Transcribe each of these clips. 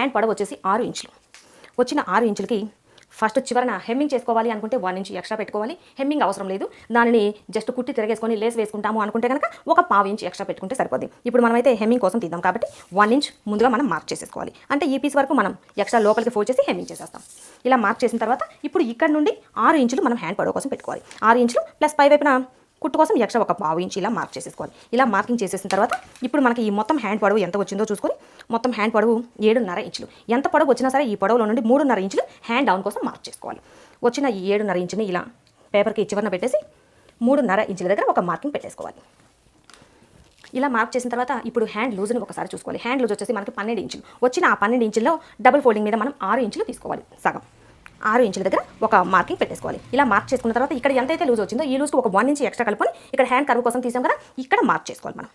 Hand పొడవు వచ్చేసి 6 ఇంచులు. వచ్చిన 6 ఇంచులకి ఫస్ట్ చివరన హెమ్మింగ్ చేసుకోవాలి అనుకుంటే 1 ఇంచ్ ఎక్స్ట్రా పెట్టుకోవాలి. హెమ్మింగ్ అవసరం లేదు, దానిని జస్ట్ కుట్టి తిరగేసుకొని లేస్ వేసుకుంటాము అనుకుంటే కనుక ఒక 1/2 ఇంచ్ ఎక్స్ట్రా పెట్టుకుంటే సరిపోద్ది. ఇప్పుడు మనమైతే హెమ్మింగ్ కోసం తీద్దాం కాబట్టి 1 ఇంచ్ ముందుగా మనం మార్క్ చేసేసుకోవాలి. అంటే ఈ పీస్ వరకు మనం ఎక్స్ట్రా లోపలికి ఫోల్డ్ చేసి హెమ్మింగ్ చేసేస్తాం. ఇలా మార్క్ చేసిన తర్వాత ఇప్పుడు ఇక్కడ నుండి 6 ఇంచులు మనం హ్యాండ్ పొడవు కోసం పెట్టుకోవాలి. 6 ఇంచులు ప్లస్ పై వైపున కుట్టు కోసం ఎక్స్ట్రా ఒక 1/2 ఇంచ్ ఇలా మార్క్ చేసేసుకోవాలి. ఇలా మార్కింగ్ చేసేసిన తర్వాత ఇప్పుడు మనకి ఈ మొత్తం హ్యాండ్ పొడవు ఎంత వచ్చిందో చూసుకొని మొత్తం హ్యాండ్ పొడవు 7.5 ఇంచులు. ఎంత పొడవు వచ్చినా సరే ఈ పొడవులో నుండి 3.5 ఇంచులు హ్యాండ్ డౌన్ కోసం మార్క్ చేసుకోవాలి. వచ్చిన ఈ 7.5 ఇంచుని ఇలా పేపర్కి చివరన పెట్టేసి 3.5 ఇంచుల దగ్గర ఒక మార్కింగ్ పెట్టేసుకోవాలి. ఇలా మార్క్ చేసిన తర్వాత ఇప్పుడు హ్యాండ్ లూజ్ని ఒకసారి చూసుకోవాలి. హ్యాండ్ లూజ్ వచ్చేసి మనకి 12 ఇంచులు. వచ్చిన ఆ 12 ఇంచుల్లో డబుల్ ఫోల్డింగ్ మీద మనం 6 ఇంచులు తీసుకోవాలి. సగం 6 ఇంచుల దగ్గర ఒక మార్కింగ్ పెట్టేసుకోవాలి. ఇలా మార్క్ చేసుకున్న తర్వాత ఇక్కడ ఎంతైతే లూజ్ వచ్చిందో ఈ లూజ్కి ఒక 1 ఇంచ్ ఎక్స్ట్రా కలుపుకొని ఇక్కడ హ్యాండ్ కర్వ్ కోసం తీసాం కదా, ఇక్కడ మార్క్ చేసుకోవాలి. మనం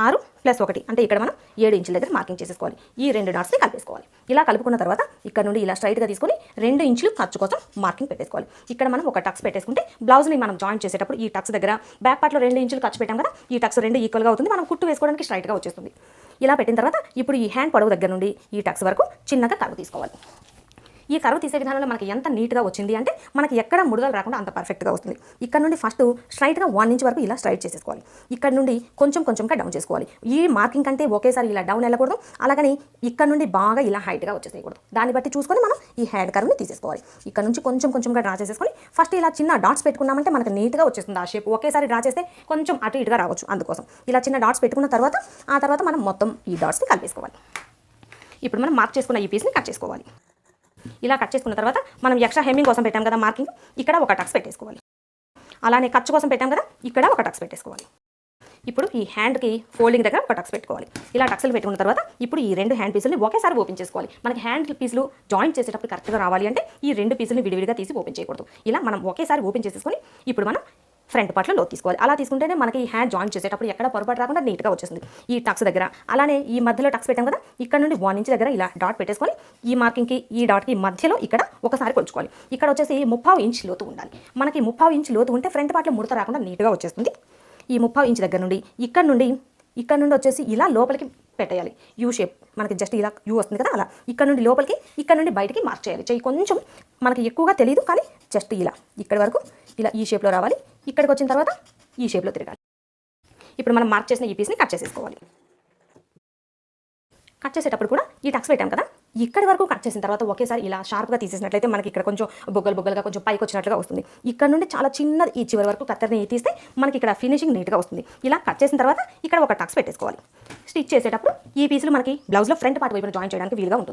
6 + 1 అంటే ఇక్కడ మనం 7 ఇంచుల దగ్గర మార్కింగ్ చేసేసుకోవాలి. ఈ 2 డాట్స్ని కలిపేసుకోవాలి. ఇలా కలుపుకున్న తర్వాత ఇక్కడ నుండి ఇలా స్ట్రైట్గా తీసుకొని 2 ఇంచులు ఖర్చు కోసం మార్కింగ్ పెట్టేసుకోవాలి. ఇక్కడ మనం ఒక టక్స్ పెట్టేసుకుంటే బ్లౌజ్ని మనం జాయింట్ చేసేటప్పుడు ఈ టక్స్ దగ్గర బ్యాక్ పార్ట్లో 2 ఇంచులు ఖర్చు పెట్టాం కదా, ఈ టక్స్ 2 ఈక్వల్గా అవుతుంది. మనం కుట్టు వేసుకోవడానికి స్ట్రైట్గా వచ్చేస్తుంది. ఇలా పెట్టిన తర్వాత ఇప్పుడు ఈ హ్యాండ్ పొడవు దగ్గర నుండి ఈ టక్స్ వరకు చిన్నగా కర్వ్ తీసుకోవాలి. ఈ కర్వ్ తీసే విధానంలో మనకి ఎంత నీట్గా వచ్చింది అంటే మనకి ఎక్కడ ముడతలు రాకుండా అంత పర్ఫెక్ట్గా వస్తుంది. ఇక్కడ నుండి ఫస్ట్ స్ట్రైట్గా 1 ఇంచ్ వరకు ఇలా స్ట్రైట్ చేసేసుకోవాలి. ఇక్కడ నుండి కొంచెంగా డౌన్ చేసుకోవాలి. ఈ మార్కింగ్ కంటే ఒకేసారి ఇలా డౌన్ వెళ్ళకూడదు, అలాగని ఇక్కడ నుండి బాగా ఇలా హైట్గా వచ్చేసేయకూడదు. దాన్ని బట్టి చూసుకొని మనం ఈ హ్యాండ్ కర్వ్ని తీసేసుకోవాలి. ఇక్కడ నుంచి కొంచెంగా డ్రా చేసేసుకొని ఫస్ట్ ఇలా చిన్న డాట్స్ పెట్టుకున్నామంటే మనకి నీట్గా వచ్చేస్తుంది. ఆ షేప్ ఒకేసారి డ్రా చేస్తే కొంచెం అటు ఇటుగా రావచ్చు. అందుకోసం ఇలా చిన్న డాట్స్ పెట్టుకున్న తర్వాత ఆ తర్వాత మనం మొత్తం ఈ డాట్స్ని కలిపేసుకోవాలి. ఇప్పుడు మనం మార్క్ చేసుకున్న ఈ పీస్ని కట్ చేసుకోవాలి. ఇలా కట్ చేసుకున్న తర్వాత మనం ఎక్స్ట్రా హెమ్మింగ్ కోసం పెట్టాం కదా మార్కింగ్, ఇక్కడ ఒక టక్స్ పెట్టేసుకోవాలి. అలానే ఖర్చు కోసం పెట్టాం కదా, ఇక్కడ ఒక టక్స్ పెట్టేసుకోవాలి. ఇప్పుడు ఈ హ్యాండ్కి ఫోల్డింగ్ దగ్గర ఒక టక్స్ పెట్టుకోవాలి. ఇలా టక్స్లు పెట్టుకున్న తర్వాత ఇప్పుడు ఈ 2 హ్యాండ్ పీసుల్ని ఒకేసారి ఓపెన్ చేసుకోవాలి. మనకి హ్యాండ్ పీసులు జాయింట్ చేసేటప్పుడు కరెక్ట్గా రావాలి అంటే ఈ 2 పీసుల్ని విడివిడిగా తీసి ఓపెన్ చేయకూడదు. ఇలా మనం ఒకేసారి ఓపెన్ చేసేసుకొని ఇప్పుడు మనం ఫ్రంట్ పార్ట్లో లోతు తీసుకోవాలి. అలా తీసుకుంటేనే మనకి ఈ హ్యాండ్ జాయింట్ చేసేటప్పుడు ఎక్కడ పొరపాటు రాకుండా నీట్గా వచ్చేస్తుంది. ఈ టక్స్ దగ్గర అలానే ఈ మధ్యలో టక్స్ పెట్టాం కదా, ఇక్కడ నుండి 1 ఇంచ్ దగ్గర ఇలా డాట్ పెట్టేసుకొని ఈ మార్కింగ్కి ఈ డాట్కి మధ్యలో ఇక్కడ ఒకసారి కొలుచుకోవాలి. ఇక్కడ వచ్చేసి 30 ఇంచ్ లోతు ఉండాలి. మనకి 30 ఇంచ్ లోతు ఉంటే ఫ్రంట్ పార్ట్లో ముడత రాకుండా నీట్గా వచ్చేస్తుంది. ఈ 30 ఇంచ్ దగ్గర నుండి ఇక్కడ నుండి వచ్చేసి ఇలా లోపలికి పెట్టేయాలి. యూ షేప్ మనకి జస్ట్ ఇలా యూ వస్తుంది కదా, అలా ఇక్కడ నుండి లోపలికి ఇక్కడ నుండి బయటికి మార్క్ చేయాలి. చెయ్యి కొంచెం మనకి ఎక్కువగా తెలియదు కానీ జస్ట్ ఇలా ఇక్కడి వరకు ఇలా ఈ షేప్లో రావాలి. ఇక్కడికి వచ్చిన తర్వాత ఈ షేప్లో తిరగాలి. ఇప్పుడు మనం మార్క్ చేసిన ఈ పీస్ని కట్ చేసేసుకోవాలి. కట్ చేసేటప్పుడు కూడా ఈ టక్స్ పెట్టాం కదా, ఇక్కడి వరకు కట్ చేసిన తర్వాత ఒకేసారి ఇలా షార్ప్గా తీసేసినట్లయితే మనకి ఇక్కడ కొంచెం బొగ్గలుగా కొంచెం పైకి వచ్చినట్లుగా వస్తుంది. ఇక్కడ నుండి చాలా చిన్నది ఈ చివరి వరకు కత్తెరని తీస్తే మనకి ఇక్కడ ఫినిషింగ్ నీట్గా వస్తుంది. ఇలా కట్ చేసిన తర్వాత ఇక్కడ ఒక టక్స్ పెట్టేసుకోవాలి. స్టిచ్ చేసేటప్పుడు ఈ పీసులు మనకి బ్లౌజ్లో ఫ్రంట్ పార్ట్ వైపున జాయిన్ చేయడానికి వీలుగా ఉంటుంది.